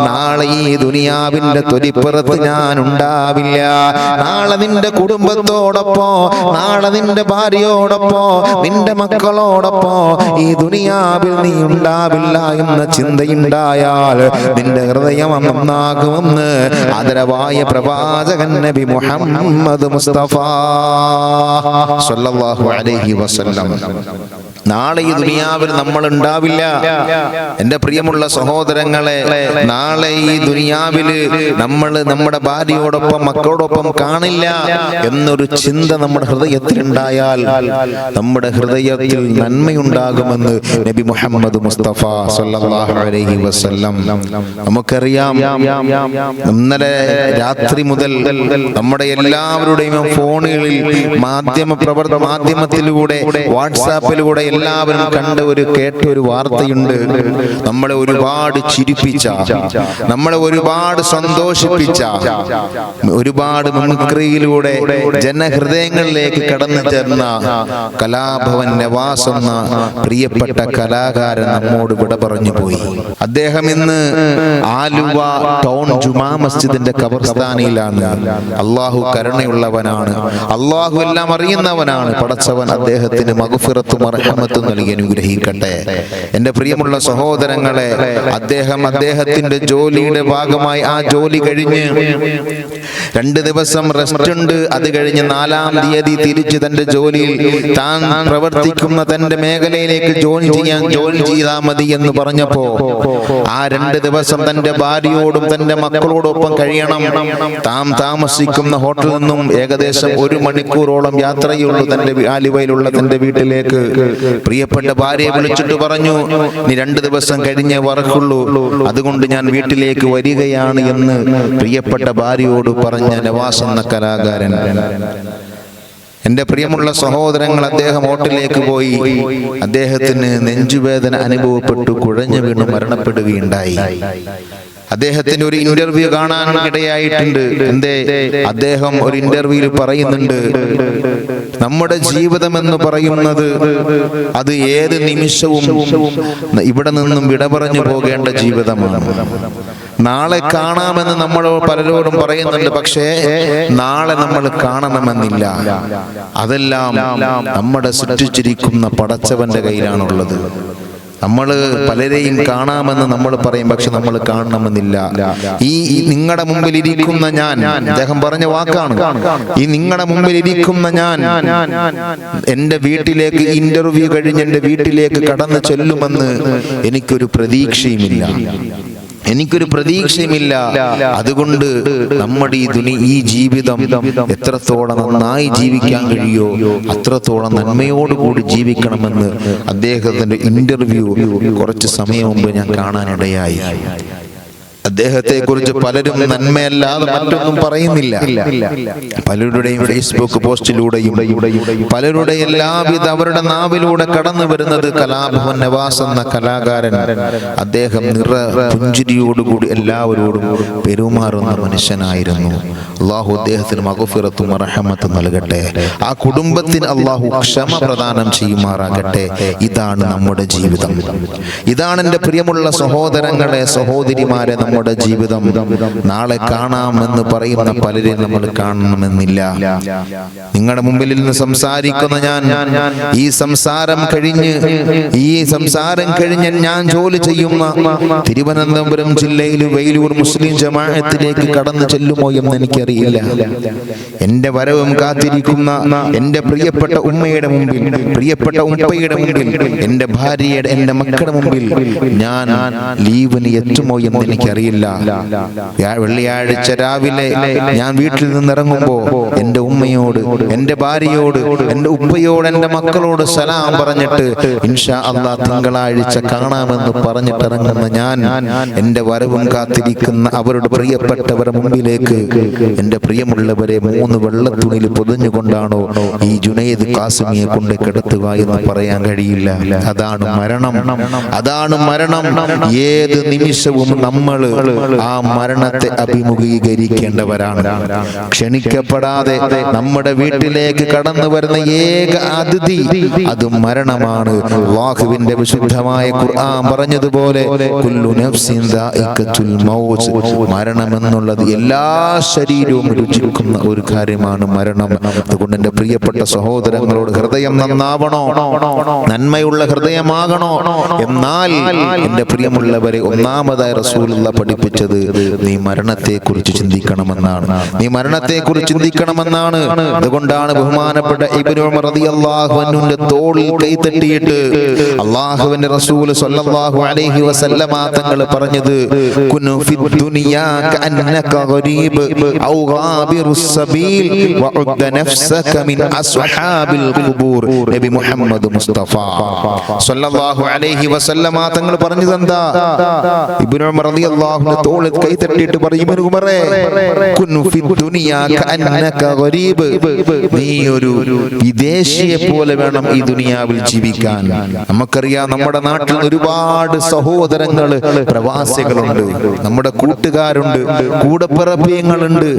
നാളെ ഈ ദുനിയാവിന്റെ തൊലിപ്പുറത്ത് ഞാൻ ഉണ്ടാവില്ല. നാളെ നിന്റെ കുടുംബത്തോടൊപ്പം, നാളെ നിന്റെ ഭാര്യയോടൊപ്പം, നിന്റെ മക്കളോടൊപ്പം ഈ ദുനിയാവിൽ നീ ഉണ്ടാവില്ല എന്ന ചിന്തയുണ്ടായാൽ നിന്റെ ഹൃദയം നന്നാകുമെന്ന് ആദരവായ പ്രവാചകൻ നബി മുഹമ്മദ് മുസ്തഫ സല്ലല്ലാഹു അലൈഹി വസല്ലം. നാളെ ഈ ദുനിയാവിൽ നമ്മൾ ഉണ്ടാവില്ല. എന്റെ പ്രിയമുള്ള സഹോദരങ്ങളെ, നാളെ ഈ ദുനിയാവില് നമ്മൾ നമ്മുടെ ഭാര്യയോടൊപ്പം മക്കളോടൊപ്പം കാണില്ല എന്നൊരു ചിന്ത നമ്മുടെ ഹൃദയത്തിൽ ഉണ്ടായാൽ നമ്മുടെ ഹൃദയത്തിൽ നന്മയുണ്ടാകുമെന്ന് നബി മുഹമ്മദ് മുസ്തഫ സല്ലല്ലാഹു അലൈഹി വസല്ലം. നമുക്കറിയാം, ഇന്നലെ രാത്രി മുതൽ നമ്മുടെ എല്ലാവരുടെയും ഫോണുകളിൽ മാധ്യമത്തിലൂടെ വാട്സാപ്പിലൂടെ എല്ലാവരും കണ്ട കേട്ട ഒരു വാർത്തയുണ്ട്. നമ്മളെ ഒരുപാട് ചിരിപ്പിച്ച, നമ്മളെ ഒരുപാട് സന്തോഷിപ്പിച്ച, ഒരുപാട് മിമിക്രിയിലൂടെ ജനഹൃദയങ്ങളിലേക്ക് കടന്നു ചേർന്ന കലാഭവൻ നവാസ് എന്ന പ്രിയപ്പെട്ട കലാകാരൻ നമ്മോട് വിട പറഞ്ഞു പോയി. അദ്ദേഹം ഇന്ന് ആലുവ ടൗൺ ജുമാ മസ്ജിദിന്റെ ഖബർസ്ഥാനിലാണ്. അള്ളാഹു കരുണയുള്ളവനാണ്, അള്ളാഹു എല്ലാം അറിയുന്നവനാണ്. പടച്ചവൻ അദ്ദേഹത്തിന് മഗ്ഫിറത്തും റഹ്മത്തും നൽകി അനുഗ്രഹിക്കട്ടെ. എന്റെ പ്രിയമുള്ള സഹോദരങ്ങളെ, അദ്ദേഹത്തിന്റെ ജോലിയുടെ ഭാഗമായി ആ ജോലി കഴിഞ്ഞ് 2 ദിവസം റെസ്റ്റ് ഉണ്ട്. അത് കഴിഞ്ഞ് 4-ാം തീയതി തിരിച്ച് തന്റെ ജോലിയിൽ താൻ പ്രവർത്തിക്കുന്ന തന്റെ മേഖലയിലേക്ക് ജോയിൻ ചെയ്താൽ മതി എന്ന് പറഞ്ഞപ്പോ ആ 2 ദിവസം തന്റെ ഭാര്യയോടും തന്റെ മക്കളോടൊപ്പം കഴിയണം. താൻ താമസിക്കുന്ന ഹോട്ടലിൽ നിന്നും ഏകദേശം 1 മണിക്കൂറോളം യാത്രയുള്ളൂ തന്റെ ആലുവയിലുള്ള തന്റെ വീട്ടിലേക്ക്. പ്രിയപ്പെട്ട ഭാര്യയെ വിളിച്ചിട്ട് പറഞ്ഞു, നീ 2 ദിവസം കഴിഞ്ഞേ വർക്കുള്ളൂ, അതുകൊണ്ട് ഞാൻ വീട്ടിലേക്ക് വരികയാണ് എന്ന് പ്രിയപ്പെട്ട ഭാര്യയോട് പറഞ്ഞ നവാസ് എന്ന കലാകാരൻ. എന്റെ പ്രിയമുള്ള സഹോദരങ്ങൾ, അദ്ദേഹം ഹോട്ടലിലേക്ക് പോയി. അദ്ദേഹത്തിന് നെഞ്ചുവേദന അനുഭവപ്പെട്ടു, കുഴഞ്ഞു വീണ് മരണപ്പെടുകയുണ്ടായി. അദ്ദേഹത്തിന് ഒരു ഇന്റർവ്യൂ കാണാൻ ഇടയായിട്ടുണ്ട്. അദ്ദേഹം ഒരു ഇന്റർവ്യൂവിൽ പറയുന്നുണ്ട്, നമ്മുടെ ജീവിതം എന്ന് പറയുന്നത് അത് ഏത് നിമിഷവും ഇവിടെ നിന്നും വിട പറഞ്ഞു പോകേണ്ട ജീവിതമാണ്. നാളെ കാണാമെന്ന് നമ്മൾ പലരോടും പറയുന്നുണ്ട്, പക്ഷേ നാളെ നമ്മൾ കാണണമെന്നില്ല. അതെല്ലാം നമ്മുടെ സൃഷ്ടിച്ചിരിക്കുന്ന പടച്ചവന്റെ കയ്യിലാണുള്ളത്. നമ്മൾ പലരെയും കാണാമെന്ന് നമ്മൾ പറയും, പക്ഷെ നമ്മൾ കാണണമെന്നില്ല. ഈ നിങ്ങളുടെ മുമ്പിൽ ഇരിക്കുന്ന ഞാൻ, അദ്ദേഹം പറഞ്ഞ വാക്കാണ്, ഈ നിങ്ങളുടെ മുമ്പിൽ ഇരിക്കുന്ന ഞാൻ എന്റെ വീട്ടിലേക്ക് ഇന്റർവ്യൂ കഴിഞ്ഞ് എന്റെ വീട്ടിലേക്ക് കടന്നു ചെല്ലുമെന്ന് എനിക്കൊരു പ്രതീക്ഷയുമില്ല. അതുകൊണ്ട് നമ്മുടെ ഈ ജീവിതം എത്രത്തോളം നന്നായി ജീവിക്കാൻ കഴിയോ അത്രത്തോളം നന്മയോടുകൂടി ജീവിക്കണമെന്ന് അദ്ദേഹത്തിന്റെ ഇന്റർവ്യൂ കുറച്ച് സമയം മുമ്പ് ഞാൻ കാണാനിടയായി. അദ്ദേഹത്തെ കുറിച്ച് പലരും നന്മയല്ലാതെ മറ്റൊന്നും പറയുന്നില്ല. പലരുടെയും ഫേസ്ബുക്ക് പോസ്റ്റിലൂടെയും പലരുടെ എല്ലാവിധ അവരുടെ നാവിലൂടെ കടന്നു വരുന്നത് കലാഭവൻ നവാസ് എന്ന കലാകാരൻ. അദ്ദേഹം പുഞ്ചിരിയോടുകൂടി എല്ലാവരോടും പെരുമാറുന്ന മനുഷ്യനായിരുന്നു. അള്ളാഹു അദ്ദേഹത്തിന് മഗ്ഫിറത്തും റഹ്മത്തും നൽകട്ടെ. ആ കുടുംബത്തിന് അള്ളാഹു ക്ഷമ പ്രദാനം ചെയ്യുമാറാകട്ടെ. ഇതാണ് നമ്മുടെ ജീവിതം. ഇതാണ് എൻ്റെ പ്രിയമുള്ള സഹോദരങ്ങളെ, സഹോദരിമാരെ, നമ്മുടെ ജീവിതം. നാളെ കാണാമെന്ന് പറയുന്ന പലരെയും നമ്മൾ കാണണമെന്നില്ല. നിങ്ങളുടെ മുമ്പിൽ നിന്ന് സംസാരിക്കുന്ന ഞാൻ ഈ സംസാരം കഴിഞ്ഞ് ഞാൻ ജോലി ചെയ്യുന്ന തിരുവനന്തപുരം ജില്ലയിൽ വെയിലൂർ മുസ്ലിം ജമാഅത്തിലേക്ക് കടന്നു ചെല്ലുമോ എന്ന് എനിക്കറിയില്ല. എന്റെ വരവും കാത്തിരിക്കുന്ന എന്റെ പ്രിയപ്പെട്ട ഉമ്മയുടെ മുമ്പിൽ, പ്രിയപ്പെട്ട ഉപ്പയുടെ മുമ്പിൽ, എന്റെ ഭാര്യയുടെ, എന്റെ മക്കളുടെ മുമ്പിൽ ഞാൻ ലീവിന് എത്തുമോ എന്ന് എനിക്കറിയില്ല. വെള്ളിയാഴ്ച രാവിലെ ഞാൻ വീട്ടിൽ നിന്ന് ഇറങ്ങുമ്പോ എന്റെ ഉമ്മയോട്, എന്റെ ഭാര്യയോട്, എന്റെ ഉപ്പയോട്, എന്റെ മക്കളോട് സലാം പറഞ്ഞിട്ട് ഇൻഷാ അല്ലാഹ് തിങ്കളാഴ്ച കാണാമെന്ന് പറഞ്ഞിട്ടിറങ്ങുന്ന ഞാൻ എന്റെ വരവും കാത്തിരിക്കുന്ന അവരുടെ പ്രിയപ്പെട്ടവരുടെ മുമ്പിലേക്ക് എന്റെ പ്രിയമുള്ളവരെ 3 വെള്ളത്തുണിയിൽ പൊതിഞ്ഞുകൊണ്ടാണോ ഈ ജുനൈദ് ഖാസിമിയെ കൊണ്ട് കിടത്തുക എന്ന് പറയാൻ കഴിയില്ല. അതാണ് മരണം. ഏത് നിമിഷവും നമ്മൾ ആ മരണത്തെ അഭിമുഖീകരിക്കേണ്ടവരാണ്. ക്ഷണിക്കപ്പെടാതെ നമ്മുടെ വീട്ടിലേക്ക് കടന്നു വരുന്ന ഏക അതിഥി അത് മരണമാണ്. അല്ലാഹുവിന്റെ വിശുദ്ധമായ ഖുർആൻ പറഞ്ഞതുപോലെ കുല്ലു നഫ്സിൻ ദാഇഖത്തുൽ മൗത്ത്, മരണം എന്നുള്ളത് എല്ലാ ശരീരവും രുചിക്കുന്ന ഒരു കാര്യമാണ് മരണം. അതുകൊണ്ട് എൻ്റെ പ്രിയപ്പെട്ട സഹോദരങ്ങളോട് ഹൃദയം നന്നാവണോ, നന്മയുള്ള ഹൃദയമാകണോ. എന്നാൽ എൻ്റെ പ്രിയമുള്ളവരെ, ഒന്നാമതായി റസൂലുള്ളാഹി പഠിപ്പിച്ചത് നീ മരണത്തെക്കുറിച്ച് ചിന്തിക്കണമെന്നാണ്. നീ മരണത്തെക്കുറിച്ച് ചിന്തിക്കണമെന്നാണ്. അതുകൊണ്ടാണ് ബഹുമാനപ്പെട്ട ഇബ്നു ഉമർ റളിയല്ലാഹു അൻഹുവിന്റെ തോളിൽ കൈതട്ടിയിട്ട് അല്ലാഹുവിന്റെ റസൂൽ സ്വല്ലല്ലാഹു അലൈഹി വസല്ലമ തങ്ങൾ പറഞ്ഞത് കുനു ഫിദ് ദുനിയാ കഅന്നക ഗരീബ് ഔ ഗാബിറുസ് സബീൽ വഉദ്ദ നഫ്സക മിൻ അസ്ഹാബിൽ ഖുബൂർ. നബി മുഹമ്മദ് മുസ്തഫ സ്വല്ലല്ലാഹു അലൈഹി വസല്ലമ തങ്ങൾ പറഞ്ഞതെന്താ? ഇബ്നു ഉമർ റളിയല്ലാഹു അൻഹു തോളിൽ കൈതട്ടിയിട്ട് പറയും, ഇബ്നു ഉമറേ, കുനു ഫിദ് ദുനിയാ കഅന്നക ഗരീബ്, നീ ഒരു വിദേശിയെ പോലെ വേണം ഈ ദുനിയാവിൽ ജീവിക്കാൻ. നമുക്കറിയാം, നമ്മുടെ നാട്ടിൽ ഒരുപാട് സഹോദരങ്ങള് പ്രവാസികളുണ്ട്, നമ്മുടെ കൂട്ടുകാരുണ്ട്, കൂടപ്പിറപ്പിയങ്ങളുണ്ട്,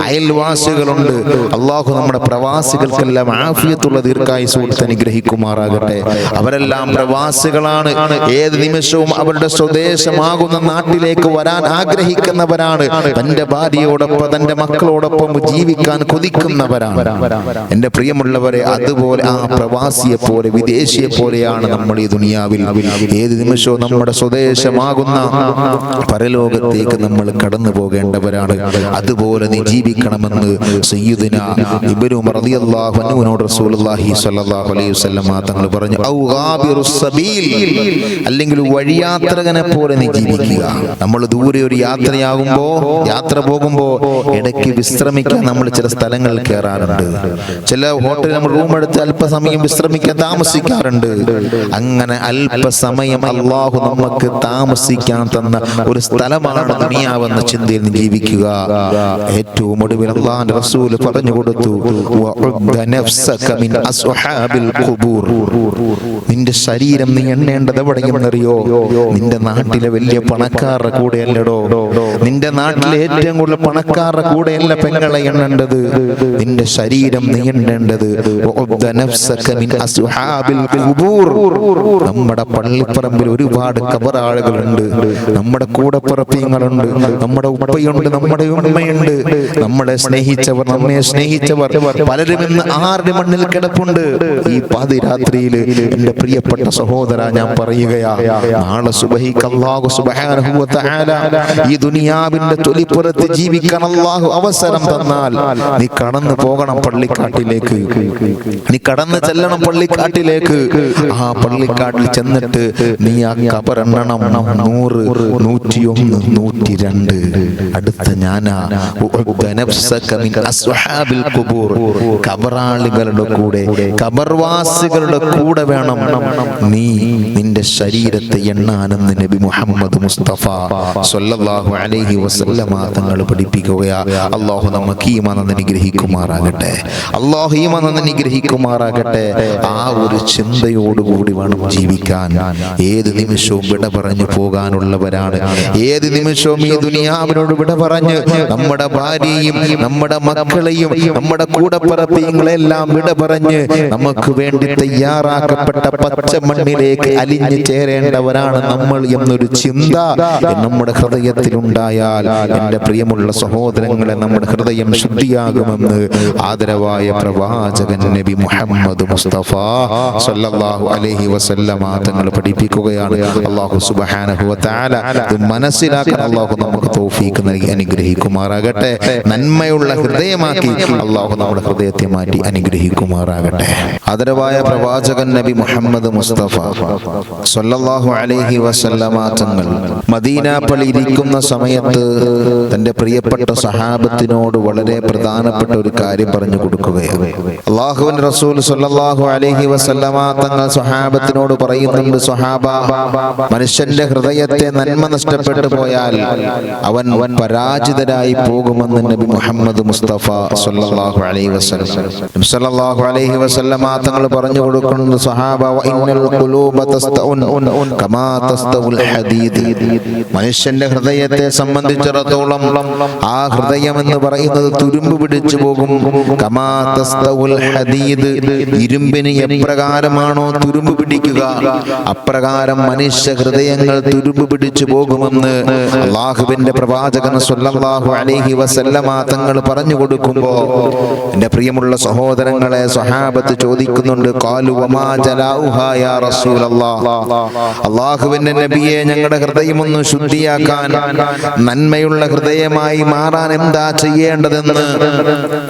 അയൽവാസികളുണ്ട്. അള്ളാഹു നമ്മുടെ പ്രവാസികൾക്കെല്ലാം ആഫിയത്തുള്ള ദീർഘായുസ്സ് കൊടുത്ത് അനുഗ്രഹിക്കുമാറാകട്ടെ. അവരെല്ലാം പ്രവാസികളാണ്. ഏത് നിമിഷവും അവരുടെ സ്വദേശമാകുന്ന നാട്ടിലേക്ക് വരാൻ ആഗ്രഹിക്കുന്നവരാണ്. തന്റെ ഭാര്യയോടൊപ്പം തന്റെ മക്കളോടൊപ്പം ജീവിക്കാൻ കൊതിക്കുന്നവരാണ്. എന്റെ പ്രിയമുള്ളവരെ, അതുപോലെ ആ പ്രവാസിയെ പോലെ വിദേശിയെ പോലെയാണ് നമ്മൾ ഈ ദുനിയാവിൽ. ഏത് നിമിഷവും നമ്മുടെ സ്വദേശമാകുന്ന പരലോകത്തേക്ക് നമ്മൾ കടന്നു പോകേണ്ടവരാണ്. അതുപോലെ നീ ജീവിക്കണമെന്ന് സയ്യിദുനാ ഇബ്നു ഉമർ റളിയല്ലാഹു അൻഹുവിനോട് റസൂലുള്ളാഹി സ്വല്ലല്ലാഹു അലൈഹി വസല്ലം തങ്ങൾ പറഞ്ഞു, ഔ ഗാബിറുസ് സബീൽ, അല്ലെങ്കിൽ വഴിയാത്രകനെ പോലെ നീ ജീവിക്കുക. നമ്മൾ ദൂരെ ഒരു യാത്ര പോകുമ്പോൾ ഇടയ്ക്ക് വിശ്രമിക്കാൻ നമ്മൾ ചില സ്ഥലങ്ങളിൽ കയറാറുണ്ട്. ചില ഹോട്ടലിൽ നമ്മൾ റൂം എടുത്ത് അല്പസമയം വിശ്രമിക്കാൻ താമസിക്കാറുണ്ട്. അങ്ങനെ അല്പസമയം അല്ലാഹു നമുക്ക് താമസിക്കാൻ തന്ന ഒരു സ്ഥലമാണ് ദുനിയാവെന്ന ചിന്തയിൽ ജീവിക്കുക. ഏറ്റവും ഒടുവിൽ അല്ലാഹുവിന്റെ റസൂൽ പറഞ്ഞു കൊടുത്തു, വഉദ്ദ നഫ്സക മിൻ അസ്ഹാബിൽ ഖുബൂർ, നിന്റെ ശരീരം നീ എണ്ണേണ്ടത് എവിടെയെന്നറിയോ? നിന്റെ നാട്ടിലെ വലിയ പണക്കാരുടെ കൂടെയല്ലടോ, നിന്റെ നാട്ടിലെ ഏറ്റവും കൂടുതൽ പണക്കാരുടെ കൂടെയല്ല പെങ്ങളെ എണ്ണേണ്ടത്. നിന്റെ ശരീരം നീ എണ്ണേണ്ടത് നമ്മുടെ പള്ളിപ്പറമ്പിൽ ഒരുപാട് കബറാളുകളുണ്ട്, നമ്മുടെ കൂടപ്പിറപ്പിയങ്ങളുണ്ട്, നമ്മുടെ ഉപ്പയുണ്ട്, നമ്മുടെ ഉമ്മയുണ്ട്, നമ്മളെ സ്നേഹിച്ചവർ, നമ്മെ സ്നേഹിച്ചവർ പലരും ഇന്ന് ആരുടെ മണ്ണിൽ കിടപ്പുണ്ട്. ഈ പാതിരാത്രിയിൽ എന്റെ പ്രിയപ്പെട്ട സഹോദര, ഞാൻ പറയുകയാ, നാളെ സുബഹിക്ക് അല്ലാഹു സുബ്ഹാനഹു വ തആല ഈ ദുനിയാവിന്റെ തൊലിപ്പുറത്ത് ജീവിക്കാൻ അല്ലാഹു അവസരം തന്നാൽ നീ കടന്നു പോകണം പള്ളിക്കാട്ടിലേക്ക്, നീ കടന്നു ചെല്ലണം പള്ളിക്കാട്ടിലേക്ക്. ആ പള്ളിക്കാട്ടിൽ ചെന്നിട്ട് നീ ആ ഖബറെണ്ണണം, 100, 101, 102. അടുത്ത ഞാനാ ഖബറാളികളുടെ കൂടെ, ഖബർവാസികളുടെ കൂടെ വേണം നീ നിന്റെ ശരീരത്തെ എണ്ണാനെന്ന് നബി മുഹമ്മദ് മുസ്തഫ സ്വല്ലല്ലാഹു അലൈഹി വസല്ലമ തങ്ങൾ പഠിപ്പിക്കുകയാ. അല്ലാഹു നമുക്ക് ഈമാൻ അനുഗ്രഹിക്കുമാറാകട്ടെ, അല്ലാഹു ഈമാൻ അനുഗ്രഹിക്കുമാറാകട്ടെ. ആ ഒരു ചിന്തയോടുകൂടി വേണം ജീവിക്കാൻ. ഏത് നിമിഷവും വിട പറഞ്ഞു പോകാനുള്ളവരാണ്. ഏത് നിമിഷവും ഈ ദുനിയാവിനോട് വിട പറഞ്ഞ് നമ്മുടെ ഭാര്യയും നമ്മുടെ മക്കളെയും നമ്മുടെ കൂടപ്പിറപ്പിയങ്ങളെല്ലാം വിട പറഞ്ഞ് നമുക്ക് വേണ്ടി തയ്യാറാക്കപ്പെട്ട പച്ച മണ്ണിലേക്ക് അലിഞ്ഞു ചേരേണ്ടവരാണ് നമ്മൾ എന്നൊരു ചിന്ത നമ്മുടെ ഹൃദയത്തിൽ ഉണ്ടായാൽ, എന്റെ പ്രിയമുള്ള സഹോദരങ്ങളെ, നമ്മുടെ ഹൃദയം ശുദ്ധിയാകുമെന്ന് ആദരവായ പ്രവാചകൻ നബി മുഹമ്മദ് മുസ്തഫ സ്വല്ലല്ലാഹു അലൈഹി വസല്ലമ തങ്ങൾ പഠിപ്പിക്കുകയാണ്. അല്ലാഹു സുബ്ഹാനഹു വ തആല ഇത് മനസ്സിലാക്കാൻ അല്ലാഹു നമുക്ക് തൗഫീഖ് നൽകി അനുഗ്രഹിക്കുമാറാകട്ടെ. നന്മയുള്ള ഹൃദയമാക്കി അല്ലാഹു നമ്മുടെ ഹൃദയത്തെ മാറ്റി അനുഗ്രഹിക്കുമാറാകട്ടെ. ആദരവായ പ്രവാചകൻ നബി മുഹമ്മദ് മുസ്തഫ സ്വല്ലല്ലാഹു അലൈഹി വസല്ലമ തങ്ങൾ മദീന പള്ളിയിൽ ഇരിക്കുന്ന സമയത്ത് തന്റെ പ്രിയപ്പെട്ട സഹാബത്തിനോട് വളരെ പ്രധാനപ്പെട്ട ഒരു കാര്യം പറഞ്ഞു കൊടുക്കുകയാണ്. അല്ലാഹുവിന്റെ റസൂൽ സ്വല്ലല്ലാഹു അലൈഹി വസല്ലമ തങ്ങൾ സ്വഹാബത്തിനോട് പറയുന്നുണ്ട്, സ്വഹാബ, മനുഷ്യന്റെ ഹൃദയത്തെ നന്മ നഷ്ടപ്പെട്ടു പോയാൽ അവൻ പരാജിതരായി പോകുമെന്ന് നബി മുഹമ്മദ് മുസ്തഫ സ്വല്ലല്ലാഹു അലൈഹി വസല്ലം തങ്ങൾ പറഞ്ഞു കൊടുക്കുന്നു, സ്വഹാബ, വഇന്നൽ ഖുലൂബ തസ്തഖീമു കമാ തസ്തഉൽ ഹദീദ്. മനുഷ്യന്റെ ഹൃദയത്തെ സംബന്ധിച്ചിടത്തോളം ആ ഹൃദയം എന്ന് പറയുന്നത് തുരുമ്പ് പിടിച്ചു പോകും. കമാ തസ്തഉൽ ഹദീദ്, ഇരുമ്പിന് എപ്രകാരമാണോ തുരുമ്പ് പിടിക്കുക അപ്രകാരം മനുഷ്യ ഹൃദയങ്ങൾ തുരുമ്പ് പിടിച്ചു പോകുമെന്ന് അല്ലാഹുവിന്റെ പ്രവാചകൻ സ്വല്ലല്ലാഹു അലൈഹി വസല്ലമ തങ്ങൾ പറഞ്ഞു കൊടുക്കുമ്പോൾ എൻ്റെ പ്രിയമുള്ള സഹോദരങ്ങളെ, സ്വഹാബത്ത് ചോദിക്കുന്നുണ്ട്, ഖാലു വമാ ജലാഉഹാ യാ റസൂലല്ലാഹ്, അല്ലാഹുവിന്റെ നബിയെ, ഞങ്ങളുടെ ഹൃദയം ഒന്ന് ശുദ്ധിയാക്കാൻ, നന്മയുള്ള ഹൃദയമായി മാറാൻ എന്താ ചെയ്യേണ്ടതെന്ന്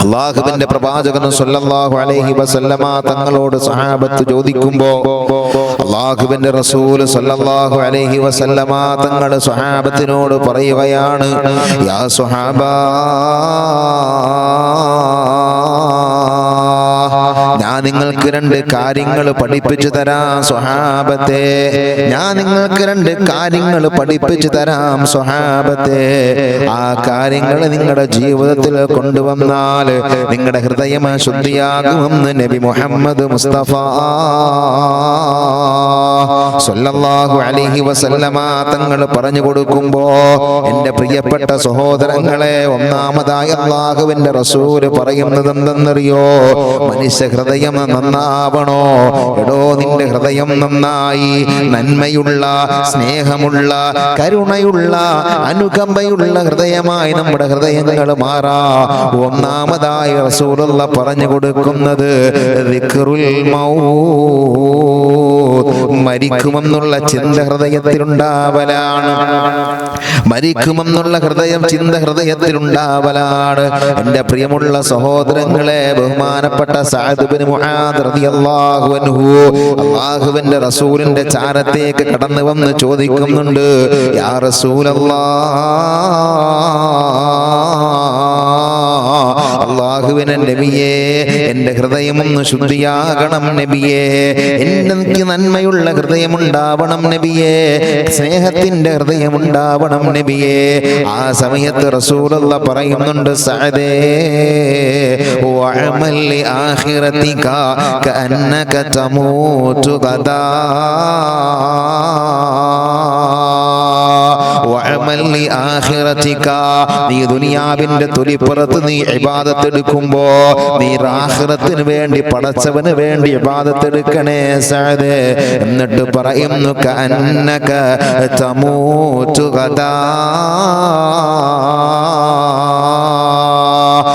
അല്ലാഹുവിന്റെ പ്രവാചകൻ സ്വല്ലല്ലാഹു അലൈഹി വസല്ലമ തങ്ങളോട് സ്വഹാബത്ത് ചോദിക്കുമ്പോൾ അല്ലാഹുവിന്റെ റസൂൽ സ്വല്ലല്ലാഹു അലൈഹി വസല്ലമ തങ്ങൾ സ്വഹാബത്തിനോട് പറയുകയാണ്, യാ സ്വഹാബാ, ഞാൻ നിങ്ങൾക്ക് രണ്ട് കാര്യങ്ങൾ പഠിപ്പിച്ചു തരാം സ്വഹാബത്തെ, ഞാൻ നിങ്ങൾക്ക് രണ്ട് കാര്യങ്ങൾ പഠിപ്പിച്ചു തരാം സ്വഹാബത്തെ. ആ കാര്യങ്ങൾ നിങ്ങളുടെ ജീവിതത്തിൽ കൊണ്ടുവന്നാൽ നിങ്ങളുടെ ഹൃദയം ശുദ്ധിയാകുമെന്ന് നബി മുഹമ്മദ് മുസ്തഫ സ്വല്ലല്ലാഹു അലൈഹി വസല്ലമ തങ്ങൾ പറഞ്ഞു കൊടുക്കുമ്പോ എൻ്റെ പ്രിയപ്പെട്ട സഹോദരങ്ങളെ, ഒന്നാമതായി അല്ലാഹുവിന്റെ റസൂല് പറയുന്നത് എന്തെന്നറിയോ? മനുഷ്യ ഹൃദയം നന്നാവണോ? എടോ, നിന്റെ ഹൃദയം നന്നായി നന്മയുള്ള, സ്നേഹമുള്ള, കരുണയുള്ള, അനുകമ്പയുള്ള ഹൃദയമായി നമ്മുടെ ഹൃദയങ്ങൾ മാറാ. ഒന്നാമതായി റസൂലുള്ള പറഞ്ഞു കൊടുക്കുന്നത് ദിക്റുൽ മൗത്ത്, മരിക്കുമെന്നുള്ള ചിന്ത ഹൃദയത്തിലുണ്ടാവലാണ്. മരിക്കുമെന്നുള്ള ചിന്ത ഹൃദയത്തിലുണ്ടാവലാണ്. എൻ്റെ പ്രിയമുള്ള സഹോദരങ്ങളെ, ബഹുമാനപ്പെട്ട സഅദ് ഇബ്നു മുആദ് റളിയല്ലാഹു അൻഹു അല്ലാഹുവിന്റെ റസൂലിന്റെ ചാരത്തേക്ക് കടന്നു വന്ന് ചോദിക്കുന്നുണ്ട്, യാ റസൂലല്ലാഹ്, അല്ലാഹുവിന്റെ നബിയേ, എൻ്റെ ഹൃദയം ഒന്ന് ശുദ്ധിയാകണം നബിയേ, എനിക്ക് നന്മയുള്ള ഹൃദയമുണ്ടാവണം നബിയേ, സ്നേഹത്തിന്റെ ഹൃദയമുണ്ടാവണം നബിയേ. ആ സമയത്ത് റസൂലുള്ള പറയുന്നുണ്ട്, സഅദേ, വഅമൽ ലി ആഖിറതിക കഅന്നക തമൂതു ഗദാ, വഅമൽ ലി ആഖിറതിക, നീ ദുനിയാവിന്റെ തൊലിപ്പുറത്ത് നീ ഇബാദത്ത് എടുക്കുമ്പോ നീ ആഖിറത്തിന് വേണ്ടി, പടച്ചവന് വേണ്ടി ഇബാദത്ത് എടുക്കണേ സഅദേ. എന്നിട്ട് പറയുന്നു, കഅന്നക തമൂതു ഗദാ,